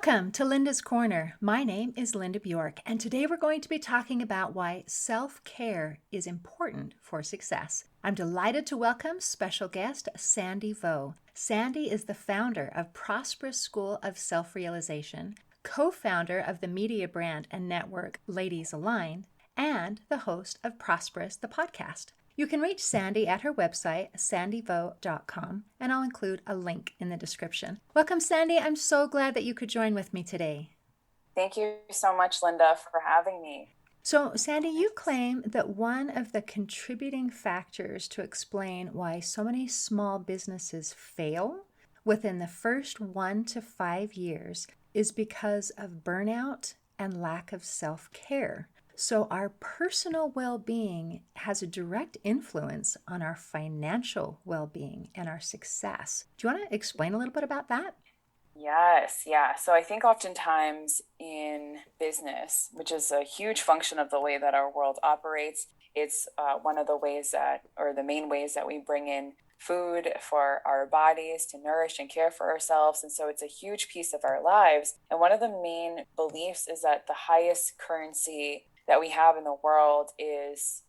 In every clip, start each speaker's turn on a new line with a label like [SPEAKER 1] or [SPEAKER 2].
[SPEAKER 1] Welcome to Linda's Corner. My name is Linda Bjork, and today we're going to be talking about why self-care is important for success. I'm delighted to welcome special guest Sandy Vo. Sandy is the founder of Prosperous School of Self-Realization, co-founder of the media brand and network Ladies Aligned, and the host of Prosperous the Podcast. You can reach Sandy at her website, sandyvo.com, and I'll include a link in the description. Welcome, Sandy. I'm so glad that you could join with me today.
[SPEAKER 2] Thank you so much, Linda, for having me.
[SPEAKER 1] So, Sandy, you claim that one of the contributing factors to explain why so many small businesses fail within the first 1 to 5 years is because of burnout and lack of self-care. So our personal well-being has a direct influence on our financial well-being and our success. Do you want to explain a little bit about that?
[SPEAKER 2] Yes, yeah. So I think oftentimes in business, which is a huge function of the way that our world operates, it's one of the ways that, or the main ways that we bring in food for our bodies to nourish and care for ourselves. And so it's a huge piece of our lives. And one of the main beliefs is that the highest currency that we have in the world is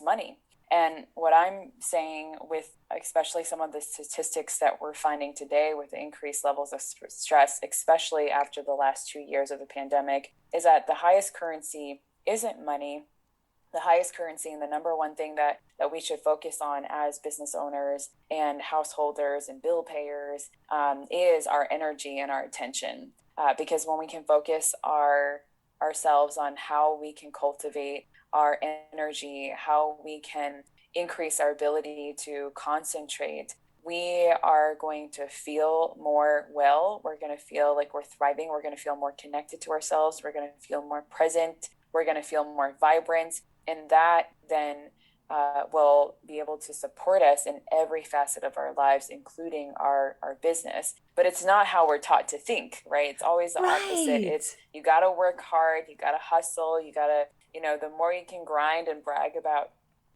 [SPEAKER 2] money. And what I'm saying with especially some of the statistics that we're finding today with the increased levels of stress, especially after the last 2 years of the pandemic, is that the highest currency isn't money. The highest currency and the number one thing that we should focus on as business owners and householders and bill payers is our energy and our attention. Because when we can focus ourselves on how we can cultivate our energy, how we can increase our ability to concentrate, we are going to feel more well. We're going to feel like we're thriving. We're going to feel more connected to ourselves. We're going to feel more present. We're going to feel more vibrant. And that then will be able to support us in every facet of our lives, including our business. But it's not how we're taught to think, right? It's always the opposite. It's you got to work hard, you got to hustle, you got to, the more you can grind and brag about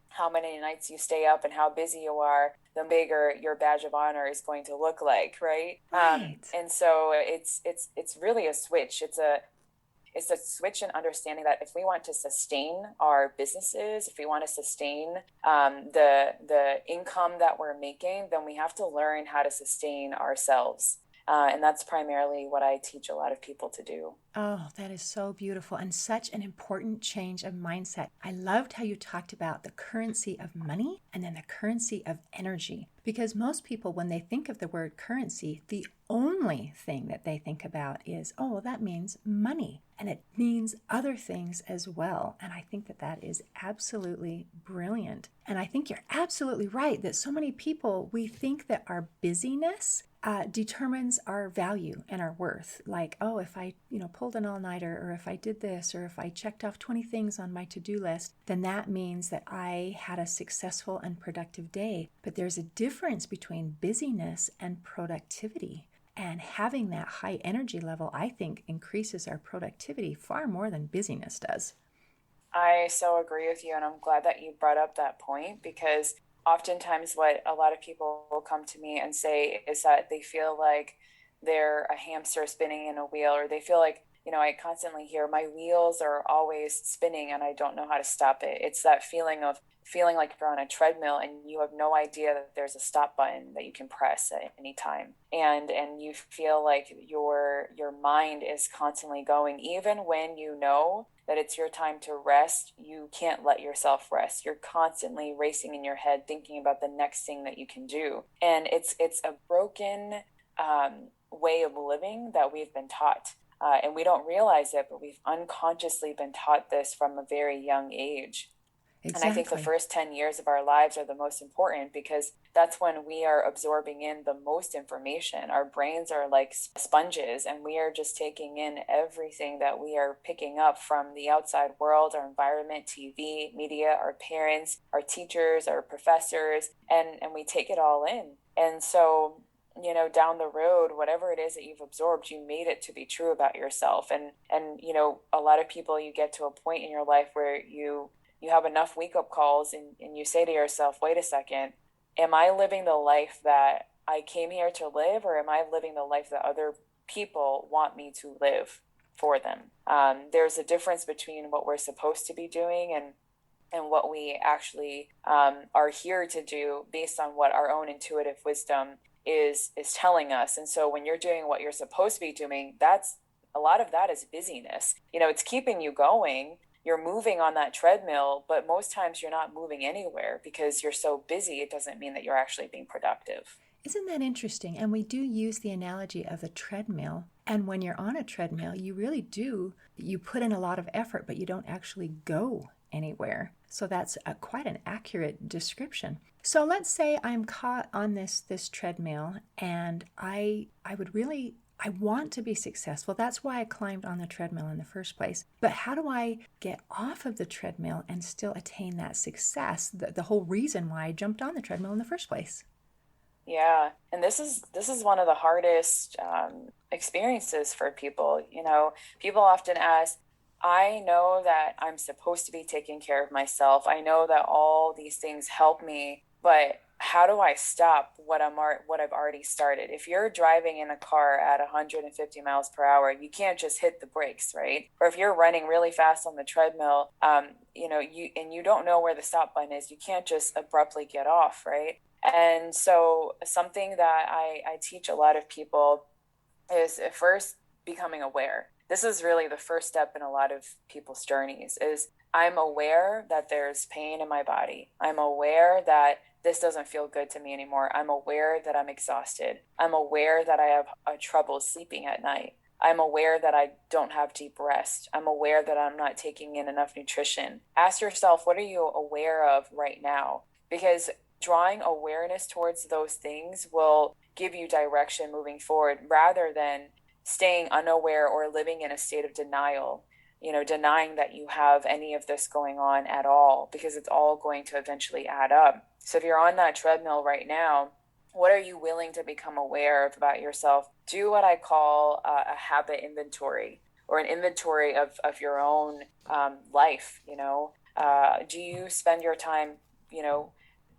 [SPEAKER 2] how many nights you stay up and how busy you are, the bigger your badge of honor is going to look like, right? And so it's really a switch. It's a switch in understanding that if we want to sustain our businesses, if we want to sustain the income that we're making, then we have to learn how to sustain ourselves. And that's primarily what I teach a lot of people to do.
[SPEAKER 1] Oh, that is so beautiful and such an important change of mindset. I loved how you talked about the currency of money and then the currency of energy. Because most people, when they think of the word currency, the only thing that they think about is, oh, well, that means money. And it means other things as well. And I think that that is absolutely brilliant. And I think you're absolutely right that so many people, we think that our busyness determines our value and our worth. Like, oh, if I, pulled an all-nighter, or if I did this, or if I checked off 20 things on my to-do list, then that means that I had a successful and productive day. But there's a difference between busyness and productivity. And having that high energy level, I think, increases our productivity far more than busyness does.
[SPEAKER 2] I so agree with you. And I'm glad that you brought up that point, because oftentimes what a lot of people will come to me and say is that they feel like they're a hamster spinning in a wheel, or they feel like, I constantly hear my wheels are always spinning and I don't know how to stop it. It's that feeling of feeling like you're on a treadmill and you have no idea that there's a stop button that you can press at any time. And you feel like your mind is constantly going, even when you know that it's your time to rest, you can't let yourself rest. You're constantly racing in your head, thinking about the next thing that you can do. And it's a broken way of living that we've been taught. And we don't realize it, but we've unconsciously been taught this from a very young age. Exactly. And I think the first 10 years of our lives are the most important, because that's when we are absorbing in the most information. Our brains are like sponges, and we are just taking in everything that we are picking up from the outside world, our environment, TV, media, our parents, our teachers, our professors, and we take it all in. And so, down the road, whatever it is that you've absorbed, you made it to be true about yourself. And a lot of people, you get to a point in your life where you have enough wake-up calls and you say to yourself, wait a second, am I living the life that I came here to live, or am I living the life that other people want me to live for them. There's a difference between what we're supposed to be doing and what we actually are here to do based on what our own intuitive wisdom is telling us. And so when you're doing what you're supposed to be doing, that's a lot of that is busyness. It's keeping you going. You're moving on that treadmill, but most times you're not moving anywhere because you're so busy. It doesn't mean that you're actually being productive.
[SPEAKER 1] Isn't that interesting? And we do use the analogy of the treadmill. And when you're on a treadmill, you really do, you put in a lot of effort, but you don't actually go anywhere. So that's quite an accurate description. So let's say I'm caught on this treadmill, and I want to be successful. That's why I climbed on the treadmill in the first place. But how do I get off of the treadmill and still attain that success? The whole reason why I jumped on the treadmill in the first place.
[SPEAKER 2] Yeah, and this is one of the hardest experiences for people. People often ask, I know that I'm supposed to be taking care of myself. I know that all these things help me, but how do I stop what I've already started? If you're driving in a car at 150 miles per hour, you can't just hit the brakes, right? Or if you're running really fast on the treadmill, you don't know where the stop button is, you can't just abruptly get off, right? And so something that I teach a lot of people is first becoming aware. This is really the first step in a lot of people's journeys is I'm aware that there's pain in my body. I'm aware that this doesn't feel good to me anymore. I'm aware that I'm exhausted. I'm aware that I have trouble sleeping at night. I'm aware that I don't have deep rest. I'm aware that I'm not taking in enough nutrition. Ask yourself, what are you aware of right now? Because drawing awareness towards those things will give you direction moving forward rather than staying unaware or living in a state of denial, denying that you have any of this going on at all, because it's all going to eventually add up. So if you're on that treadmill right now, what are you willing to become aware of about yourself? Do what I call a habit inventory, or an inventory of your own life. Do you spend your time,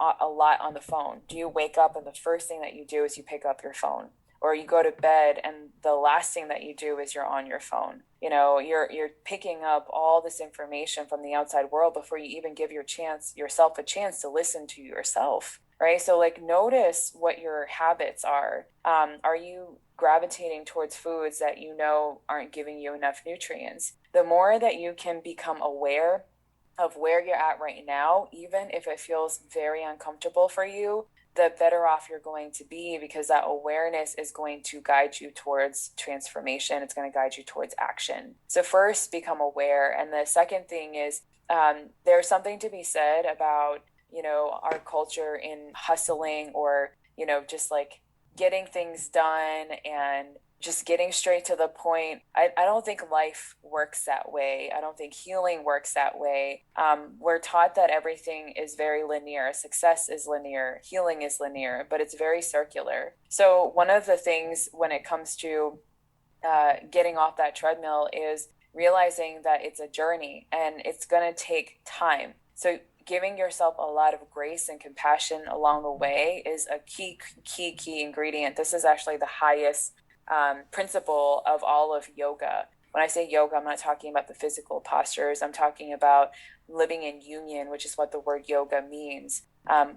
[SPEAKER 2] a lot on the phone? Do you wake up and the first thing that you do is you pick up your phone? Or you go to bed and the last thing that you do is you're on your phone. You're picking up all this information from the outside world before you even give yourself a chance to listen to yourself, right? So notice what your habits are. Are you gravitating towards foods that aren't giving you enough nutrients? The more that you can become aware of where you're at right now, even if it feels very uncomfortable for you, the better off you're going to be, because that awareness is going to guide you towards transformation. It's going to guide you towards action. So first, become aware. And the second thing is there's something to be said about, our culture in hustling or, just getting things done and just getting straight to the point. I don't think life works that way. I don't think healing works that way. We're taught that everything is very linear. Success is linear. Healing is linear, but it's very circular. So one of the things when it comes to getting off that treadmill is realizing that it's a journey and it's going to take time. So giving yourself a lot of grace and compassion along the way is a key ingredient. This is actually the highest principle of all of yoga. When I say yoga, I'm not talking about the physical postures. I'm talking about living in union, which is what the word yoga means,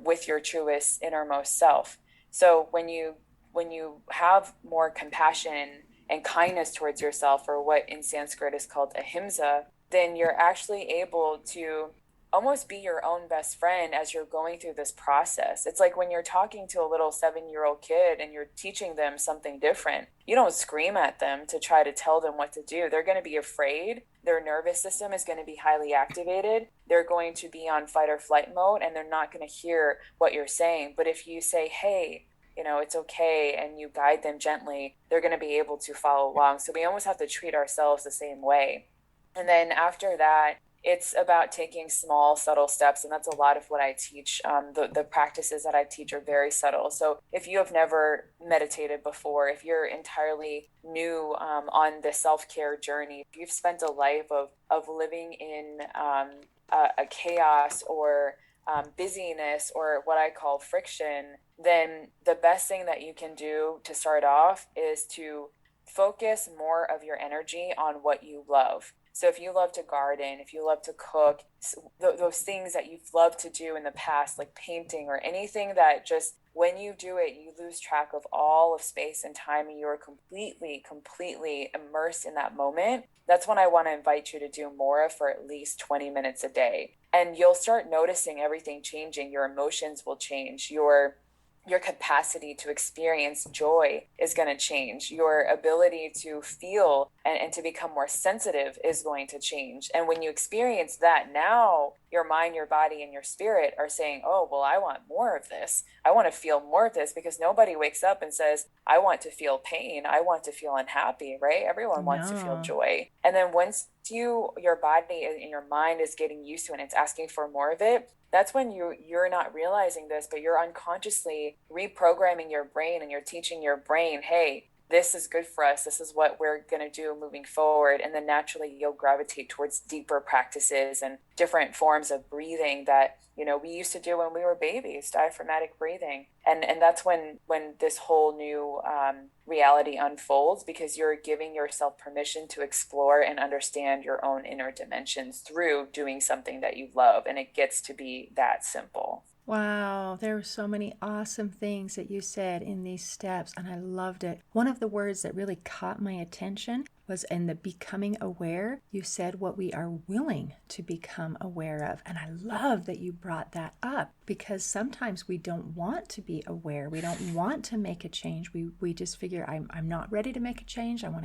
[SPEAKER 2] with your truest innermost self. So when you have more compassion and kindness towards yourself, or what in Sanskrit is called ahimsa, then you're actually able to almost be your own best friend as you're going through this process. It's like when you're talking to a little 7-year-old kid and you're teaching them something different, you don't scream at them to try to tell them what to do. They're going to be afraid. Their nervous system is going to be highly activated. They're going to be on fight or flight mode, and they're not going to hear what you're saying. But if you say, hey, it's okay, and you guide them gently, they're going to be able to follow along. So we almost have to treat ourselves the same way. And then after that, it's about taking small, subtle steps. And that's a lot of what I teach. The practices that I teach are very subtle. So if you have never meditated before, if you're entirely new on the self-care journey, if you've spent a life of living in a chaos or busyness, or what I call friction, then the best thing that you can do to start off is to focus more of your energy on what you love. So if you love to garden, if you love to cook, those things that you've loved to do in the past, like painting or anything that just when you do it, you lose track of all of space and time and you're completely immersed in that moment. That's when I want to invite you to do more of for at least 20 minutes a day. And you'll start noticing everything changing. Your emotions will change. Your capacity to experience joy is going to change. Your ability to feel and to become more sensitive is going to change. And when you experience that, now your mind, your body, and your spirit are saying, oh, well, I want more of this. I want to feel more of this, because nobody wakes up and says, I want to feel pain. I want to feel unhappy, right? Everyone wants to feel joy. And then once your body and your mind is getting used to it and it's asking for more of it, that's when you're not realizing this, but you're unconsciously reprogramming your brain, and you're teaching your brain, hey, this is good for us. This is what we're going to do moving forward. And then naturally you'll gravitate towards deeper practices and different forms of breathing that, we used to do when we were babies, diaphragmatic breathing. And that's when this whole new reality unfolds, because you're giving yourself permission to explore and understand your own inner dimensions through doing something that you love. And it gets to be that simple.
[SPEAKER 1] Wow, there were so many awesome things that you said in these steps, and I loved it. One of the words that really caught my attention was in the becoming aware. You said what we are willing to become aware of. And I love that you brought that up, because sometimes we don't want to be aware. We don't want to make a change. We just figure I'm not ready to make a change. I'm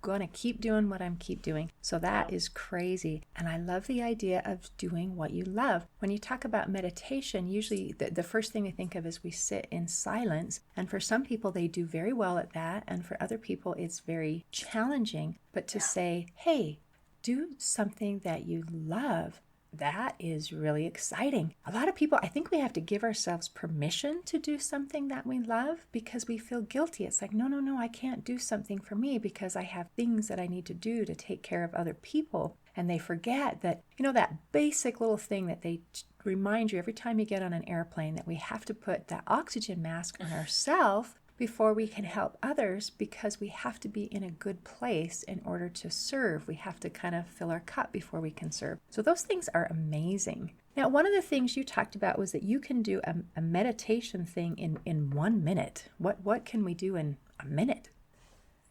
[SPEAKER 1] going to keep doing what I'm keep doing. So that is crazy. And I love the idea of doing what you love. When you talk about meditation, usually the first thing I think of is we sit in silence. And for some people, they do very well at that. And for other people, it's very challenging. But to say, hey, do something that you love, that is really exciting. A lot of people, I think we have to give ourselves permission to do something that we love, because we feel guilty. It's like, no, I can't do something for me because I have things that I need to do to take care of other people. And they forget that, that basic little thing that they remind you every time you get on an airplane, that we have to put that oxygen mask on ourselves before we can help others, because we have to be in a good place in order to serve. We have to kind of fill our cup before we can serve. So those things are amazing. Now, one of the things you talked about was that you can do a meditation thing in 1 minute. What can we do in a minute?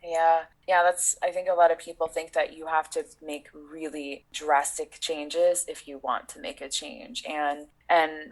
[SPEAKER 2] Yeah, I think a lot of people think that you have to make really drastic changes if you want to make a change. And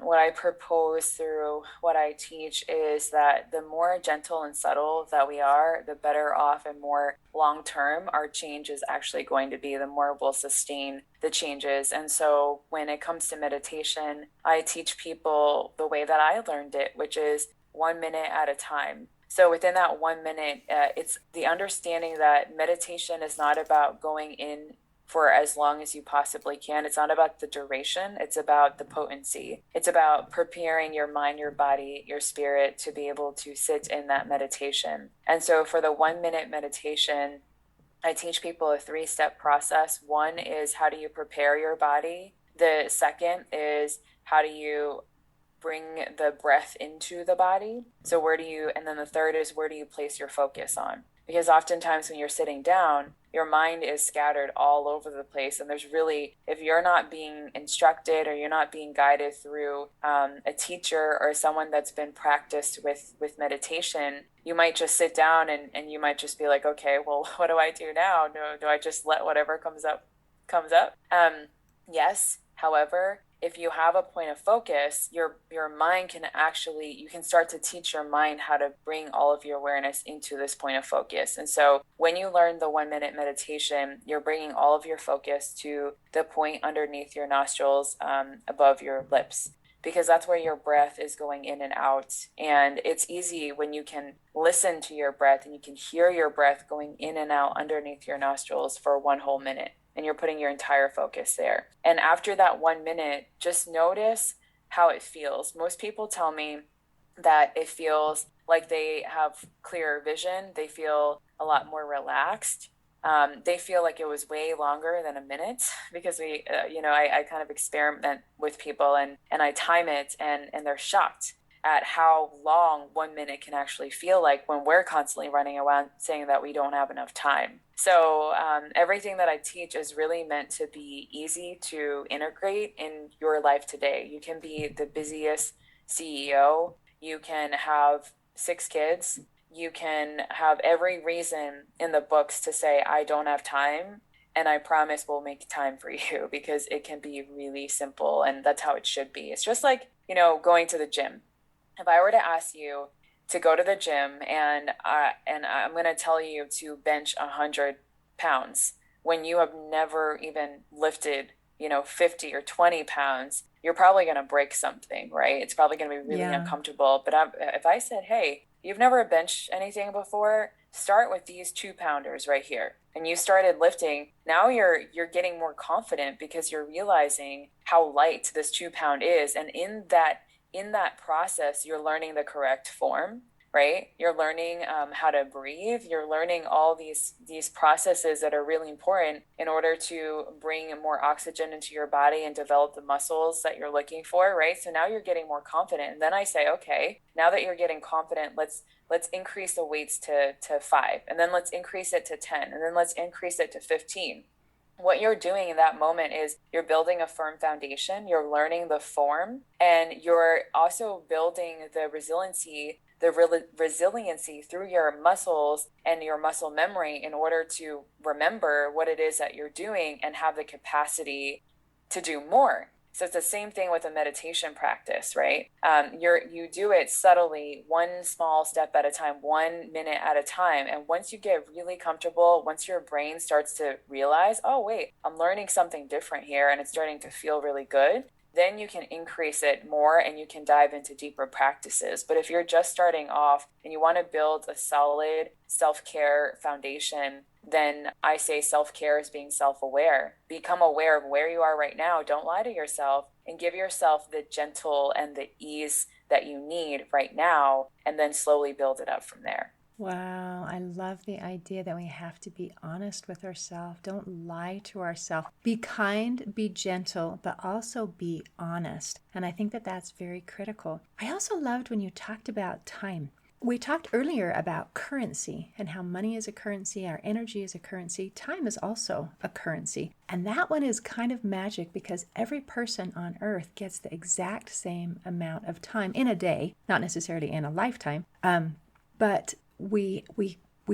[SPEAKER 2] what I propose through what I teach is that the more gentle and subtle that we are, the better off and more long-term our change is actually going to be, the more we'll sustain the changes. And so when it comes to meditation, I teach people the way that I learned it, which is 1 minute at a time. So within that 1 minute, it's the understanding that meditation is not about going in for as long as you possibly can. It's not about the duration. It's about the potency. It's about preparing your mind, your body, your spirit to be able to sit in that meditation. And so for the 1 minute meditation, I teach people a 3-step process. One is, how do you prepare your body? The second is, how do you bring the breath into the body? So and then the third is, where do you place your focus on? Because oftentimes when you're sitting down, your mind is scattered all over the place. And if you're not being instructed or you're not being guided through a teacher or someone that's been practiced with meditation, you might just sit down and you might just be like, okay, well, what do I do now? Do I just let whatever comes up? Yes. However, if you have a point of focus, your mind you can start to teach your mind how to bring all of your awareness into this point of focus. And so when you learn the 1 minute meditation, you're bringing all of your focus to the point underneath your nostrils, above your lips, because that's where your breath is going in and out. And it's easy when you can listen to your breath and you can hear your breath going in and out underneath your nostrils for 1 whole minute. And you're putting your entire focus there. And after that 1 minute, just notice how it feels. Most people tell me that it feels like they have clearer vision. They feel a lot more relaxed. They feel like it was way longer than a minute, because I kind of experiment with people and I time it and they're shocked. at how long 1 minute can actually feel like when we're constantly running around saying that we don't have enough time. So everything that I teach is really meant to be easy to integrate in your life today. You can be the busiest CEO. You can have 6 kids. You can have every reason in the books to say, I don't have time. And I promise we'll make time for you, because it can be really simple. And that's how it should be. It's just like, going to the gym. If I were to ask you to go to the gym and I'm going to tell you to bench 100 pounds when you have never even lifted, 50 or 20 pounds, you're probably going to break something, right? It's probably going to be really uncomfortable. But if I said, hey, you've never benched anything before, start with these 2-pounders right here. And you started lifting. Now you're getting more confident because you're realizing how light this 2-pound is. And in that process, you're learning the correct form, right? You're learning how to breathe. You're learning all these processes that are really important in order to bring more oxygen into your body and develop the muscles that you're looking for, right? So now you're getting more confident. And then I say, okay, now that you're getting confident, let's increase the weights to 5, and then let's increase it to 10, and then let's increase it to 15. What you're doing in that moment is you're building a firm foundation, you're learning the form, and you're also building the resiliency through your muscles and your muscle memory in order to remember what it is that you're doing and have the capacity to do more. So it's the same thing with a meditation practice, right? You do it subtly, one small step at a time, 1 minute at a time. And once you get really comfortable, once your brain starts to realize, oh, wait, I'm learning something different here and it's starting to feel really good, then you can increase it more and you can dive into deeper practices. But if you're just starting off and you want to build a solid self-care foundation, then I say self-care is being self-aware. Become aware of where you are right now. Don't lie to yourself, and give yourself the gentle and the ease that you need right now, and then slowly build it up from there.
[SPEAKER 1] Wow, I love the idea that we have to be honest with ourselves. Don't lie to ourselves. Be kind, be gentle, but also be honest. And I think that that's very critical. I also loved when you talked about time. We talked earlier about currency and how money is a currency, our energy is a currency, time is also a currency. And that one is kind of magic because every person on earth gets the exact same amount of time in a day, not necessarily in a lifetime, but we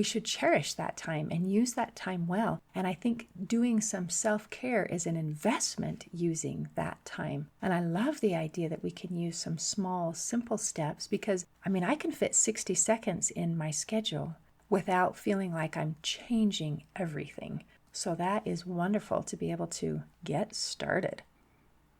[SPEAKER 1] should cherish that time and use that time well. And I think doing some self-care is an investment using that time. And I love the idea that we can use some small, simple steps because, I can fit 60 seconds in my schedule without feeling like I'm changing everything. So that is wonderful to be able to get started.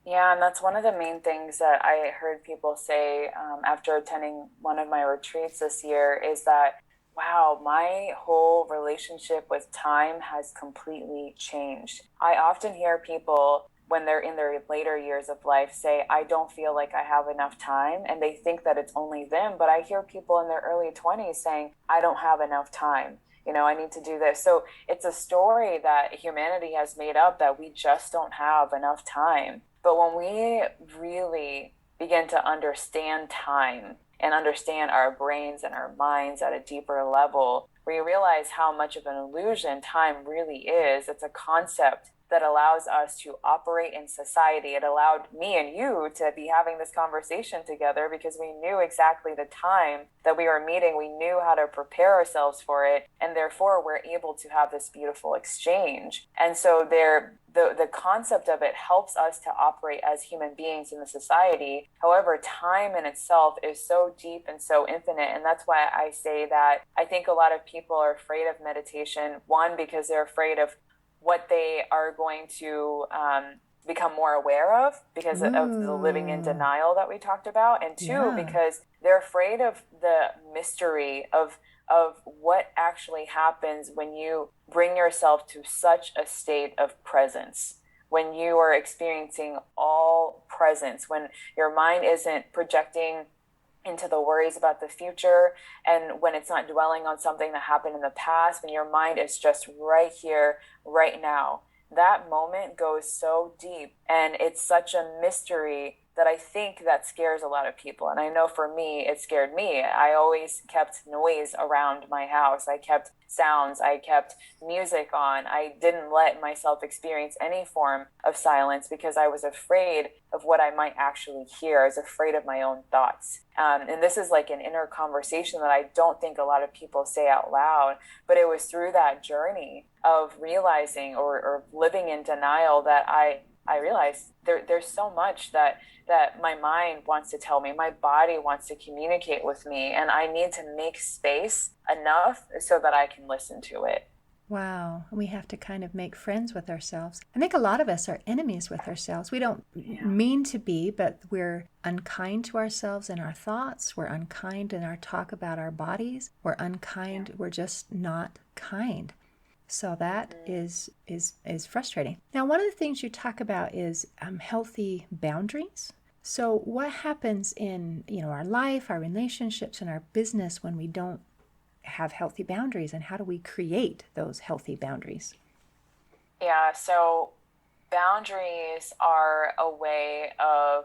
[SPEAKER 2] Yeah, and that's one of the main things that I heard people say after attending one of my retreats this year is that, wow, my whole relationship with time has completely changed. I often hear people when they're in their later years of life say, I don't feel like I have enough time, and they think that it's only them. But I hear people in their early 20s saying, I don't have enough time. I need to do this. So it's a story that humanity has made up that we just don't have enough time. But when we really begin to understand time and understand our brains and our minds at a deeper level, we realize how much of an illusion time really is. It's a concept that allows us to operate in society. It allowed me and you to be having this conversation together because we knew exactly the time that we were meeting. We knew how to prepare ourselves for it, and therefore we're able to have this beautiful exchange. And so the concept of it helps us to operate as human beings in the society. However, time in itself is so deep and so infinite. And that's why I say that I think a lot of people are afraid of meditation. One, because they're afraid of what they are going to become more aware of because of the living in denial that we talked about. And two, because they're afraid of the mystery of what actually happens when you bring yourself to such a state of presence, when you are experiencing all presence, when your mind isn't projecting into the worries about the future, and when it's not dwelling on something that happened in the past, when your mind is just right here, right now. That moment goes so deep, and it's such a mystery that I think that scares a lot of people. And I know for me, it scared me. I always kept noise around my house. I kept sounds. I kept music on. I didn't let myself experience any form of silence because I was afraid of what I might actually hear. I was afraid of my own thoughts. And this is like an inner conversation that I don't think a lot of people say out loud, but it was through that journey of realizing or living in denial that I realized there's so much that my mind wants to tell me, my body wants to communicate with me, and I need to make space enough so that I can listen to it.
[SPEAKER 1] Wow. We have to kind of make friends with ourselves. I think a lot of us are enemies with ourselves. We don't mean to be, but we're unkind to ourselves in our thoughts. We're unkind in our talk about our bodies. We're unkind. We're just not kind. So that is frustrating. Now, one of the things you talk about is healthy boundaries. So what happens in our life, our relationships, and our business when we don't have healthy boundaries, and how do we create those healthy boundaries?
[SPEAKER 2] Yeah, so boundaries are a way of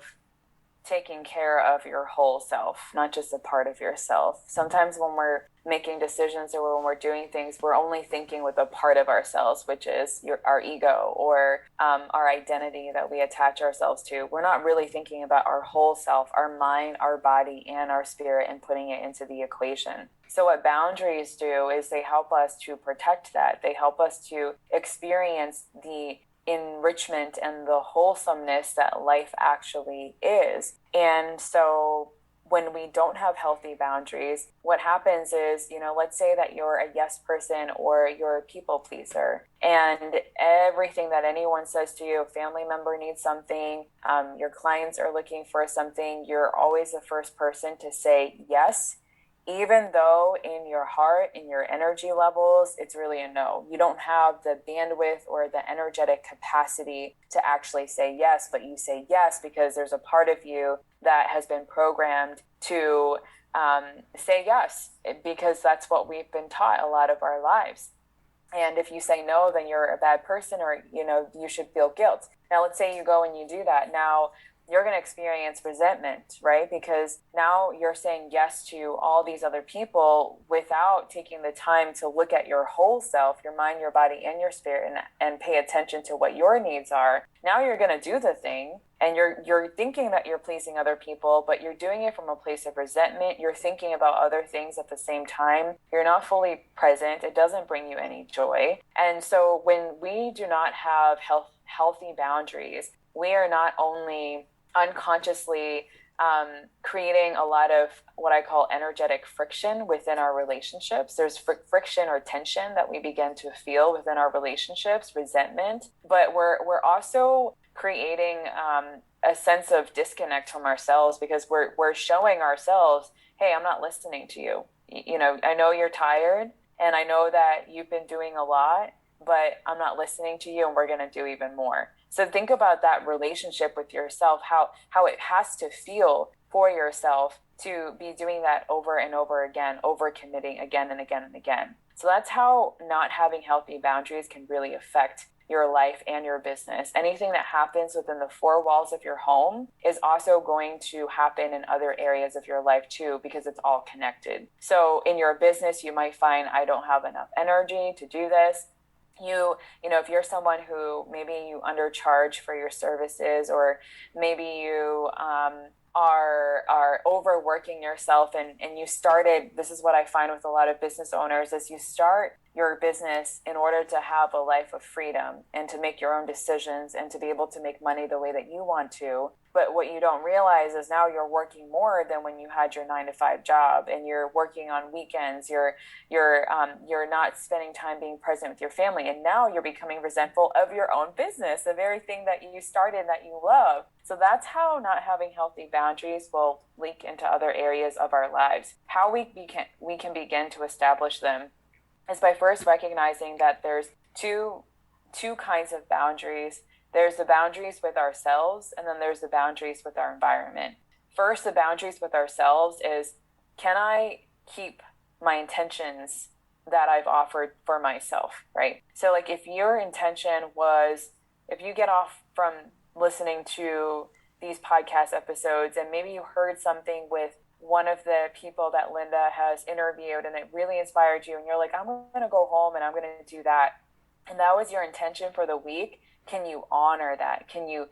[SPEAKER 2] taking care of your whole self, not just a part of yourself. Sometimes when we're making decisions or when we're doing things, we're only thinking with a part of ourselves, which is our ego or our identity that we attach ourselves to. We're not really thinking about our whole self, our mind, our body, and our spirit, and putting it into the equation. So what boundaries do is they help us to protect that. They help us to experience the enrichment and the wholesomeness that life actually is. And so when we don't have healthy boundaries, what happens is, let's say that you're a yes person or you're a people pleaser, and everything that anyone says to you, a family member needs something, your clients are looking for something, you're always the first person to say yes, even though in your heart, in your energy levels, it's really a no. You don't have the bandwidth or the energetic capacity to actually say yes, but you say yes because there's a part of you that has been programmed to say yes, because that's what we've been taught a lot of our lives. And if you say no, then you're a bad person, or, you should feel guilt. Now, let's say you go and you do that. Now, you're going to experience resentment, right? Because now you're saying yes to all these other people without taking the time to look at your whole self, your mind, your body, and your spirit, and pay attention to what your needs are. Now you're going to do the thing, and you're thinking that you're pleasing other people, but you're doing it from a place of resentment. You're thinking about other things at the same time. You're not fully present. It doesn't bring you any joy. And so when we do not have healthy boundaries, we are not only unconsciously creating a lot of what I call energetic friction within our relationships. There's friction or tension that we begin to feel within our relationships, resentment, but we're also creating a sense of disconnect from ourselves, because we're showing ourselves, hey, I'm not listening to you. I know you're tired, and I know that you've been doing a lot, but I'm not listening to you, and we're going to do even more. So think about that relationship with yourself, how it has to feel for yourself to be doing that over and over again, over committing again and again and again. So that's how not having healthy boundaries can really affect your life and your business. Anything that happens within the four walls of your home is also going to happen in other areas of your life too, because it's all connected. So in your business, you might find, I don't have enough energy to do this. If you're someone who maybe you undercharge for your services, or maybe you are overworking yourself, and you started, this is what I find with a lot of business owners, is you start your business in order to have a life of freedom and to make your own decisions and to be able to make money the way that you want to. But what you don't realize is now you're working more than when you had your 9-to-5 job, and you're working on weekends. You're not spending time being present with your family, and now you're becoming resentful of your own business, the very thing that you started that you love. So that's how not having healthy boundaries will leak into other areas of our lives. How we can begin to establish them is by first recognizing that there's two kinds of boundaries. There's the boundaries with ourselves, and then there's the boundaries with our environment. First, the boundaries with ourselves is, can I keep my intentions that I've offered for myself, right? So like if your intention was, if you get off from listening to these podcast episodes, and maybe you heard something with one of the people that Linda has interviewed and it really inspired you, and you're like, I'm going to go home and I'm going to do that. And that was your intention for the week. Can you honor that? Can you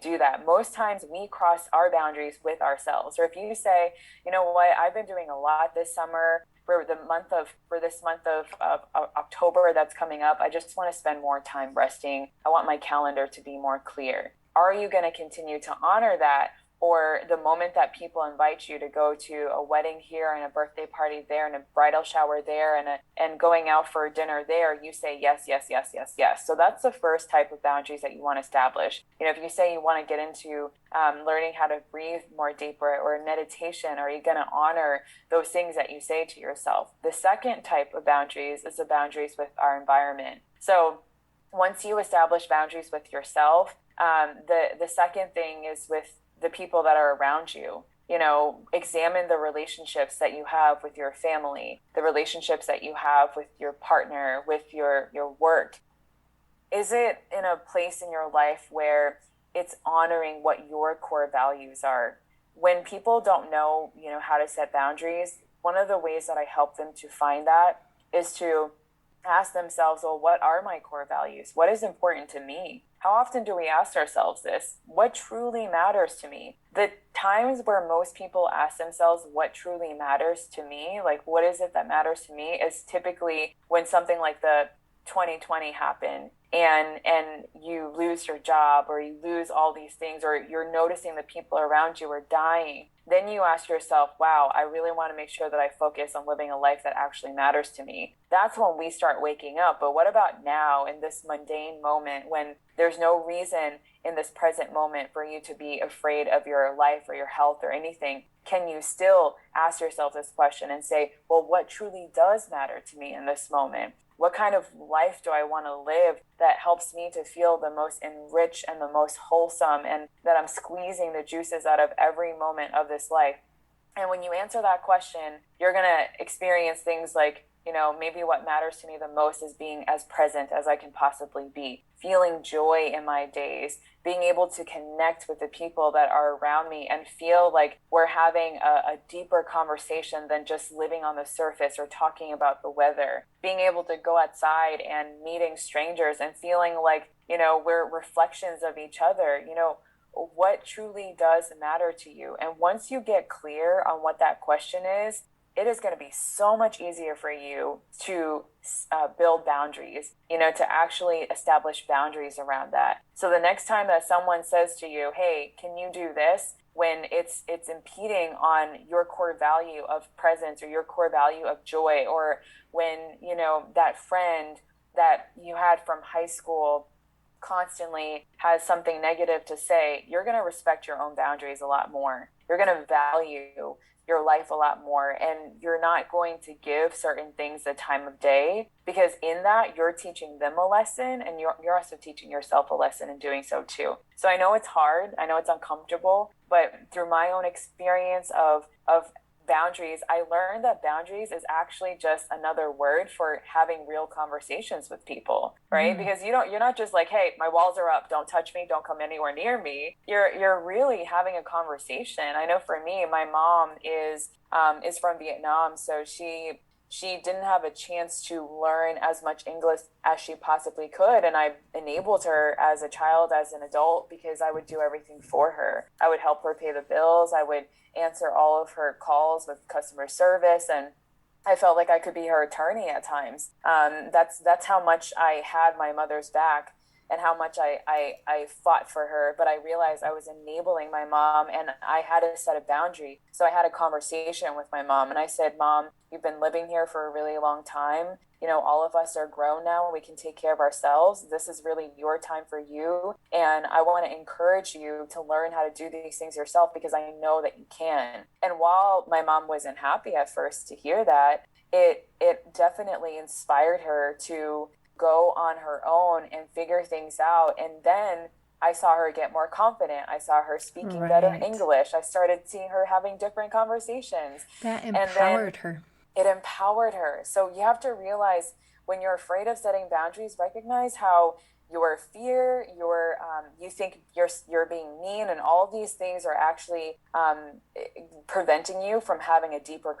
[SPEAKER 2] do that? Most times we cross our boundaries with ourselves. Or if you say, you know what, I've been doing a lot this summer for this month of October that's coming up. I just want to spend more time resting. I want my calendar to be more clear. Are you going to continue to honor that? Or the moment that people invite you to go to a wedding here and a birthday party there and a bridal shower there and going out for dinner there, you say yes, yes, yes, yes, yes. So that's the first type of boundaries that you want to establish. You know, if you say you want to get into learning how to breathe more deeper or meditation, are you going to honor those things that you say to yourself? The second type of boundaries is the boundaries with our environment. So once you establish boundaries with yourself, the second thing is with the people that are around you. You know, examine the relationships that you have with your family, the relationships that you have with your partner, with your work. Is it in a place in your life where it's honoring what your core values are? When people don't know, you know, how to set boundaries, one of the ways that I help them to find that is to ask themselves, well, what are my core values? What is important to me? How often do we ask ourselves this? What truly matters to me? The times where most people ask themselves what truly matters to me, like what is it that matters to me, is typically when something like the 2020 happened and you lose your job or you lose all these things, or you're noticing the people around you are dying. Then you ask yourself, wow, I really want to make sure that I focus on living a life that actually matters to me. That's when we start waking up. But what about now, in this mundane moment, when there's no reason in this present moment for you to be afraid of your life or your health or anything? Can you still ask yourself this question and say, well, what truly does matter to me in this moment? What kind of life do I want to live that helps me to feel the most enriched and the most wholesome, and that I'm squeezing the juices out of every moment of this life? And when you answer that question, you're going to experience things like, you know, maybe what matters to me the most is being as present as I can possibly be, feeling joy in my days, being able to connect with the people that are around me and feel like we're having a deeper conversation than just living on the surface or talking about the weather, being able to go outside and meeting strangers and feeling like, you know, we're reflections of each other. You know, what truly does matter to you? And once you get clear on what that question is, it is going to be so much easier for you to build boundaries, you know, to actually establish boundaries around that. So the next time that someone says to you, hey, can you do this? When it's impeding on your core value of presence or your core value of joy, or when, you know, that friend that you had from high school constantly has something negative to say, you're going to respect your own boundaries a lot more. You're going to value your life a lot more, and you're not going to give certain things the time of day, because in that you're teaching them a lesson, and you're also teaching yourself a lesson in doing so too. So I know it's hard, I know it's uncomfortable, but through my own experience of boundaries, I learned that boundaries is actually just another word for having real conversations with people, right? Because you're not just like, hey, my walls are up, don't touch me, don't come anywhere near me. You're really having a conversation. I know for me, my mom is from Vietnam, so she didn't have a chance to learn as much English as she possibly could. And I enabled her as a child, as an adult, because I would do everything for her. I would help her pay the bills. I would answer all of her calls with customer service. And I felt like I could be her attorney at times. That's how much I had my mother's back and how much I fought for her. But I realized I was enabling my mom, and I had to set a boundary. So I had a conversation with my mom, and I said, Mom, you've been living here for a really long time. You know, all of us are grown now and we can take care of ourselves. This is really your time for you. And I want to encourage you to learn how to do these things yourself, because I know that you can. And while my mom wasn't happy at first to hear that, it definitely inspired her to go on her own and figure things out. And then I saw her get more confident. I saw her speaking better English. I started seeing her having different conversations.
[SPEAKER 1] That empowered her.
[SPEAKER 2] It empowered her. So you have to realize, when you're afraid of setting boundaries, recognize how your fear, you think you're being mean, and all of these things are actually preventing you from having a deeper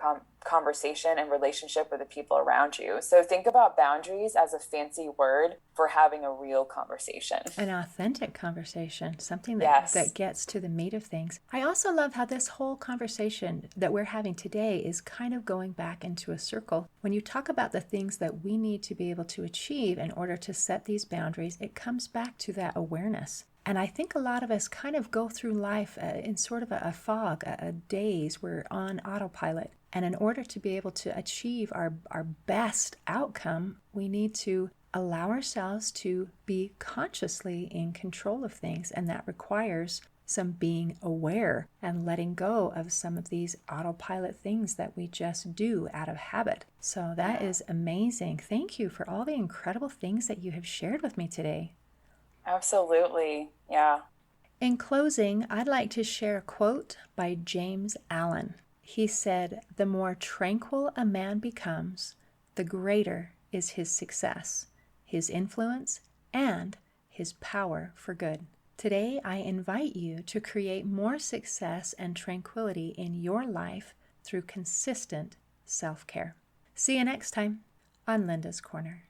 [SPEAKER 2] conversation and relationship with the people around you. So think about boundaries as a fancy word for having a real conversation.
[SPEAKER 1] An authentic conversation, something that gets to the meat of things. I also love how this whole conversation that we're having today is kind of going back into a circle. When you talk about the things that we need to be able to achieve in order to set these boundaries, it comes back to that awareness. And I think a lot of us kind of go through life in sort of a fog, a daze. We're on autopilot. And in order to be able to achieve our best outcome, we need to allow ourselves to be consciously in control of things. And that requires some being aware and letting go of some of these autopilot things that we just do out of habit. So that is amazing. Thank you for all the incredible things that you have shared with me today.
[SPEAKER 2] Absolutely. Yeah.
[SPEAKER 1] In closing, I'd like to share a quote by James Allen. He said, "The more tranquil a man becomes, the greater is his success, his influence, and his power for good." Today, I invite you to create more success and tranquility in your life through consistent self-care. See you next time on Linda's Corner.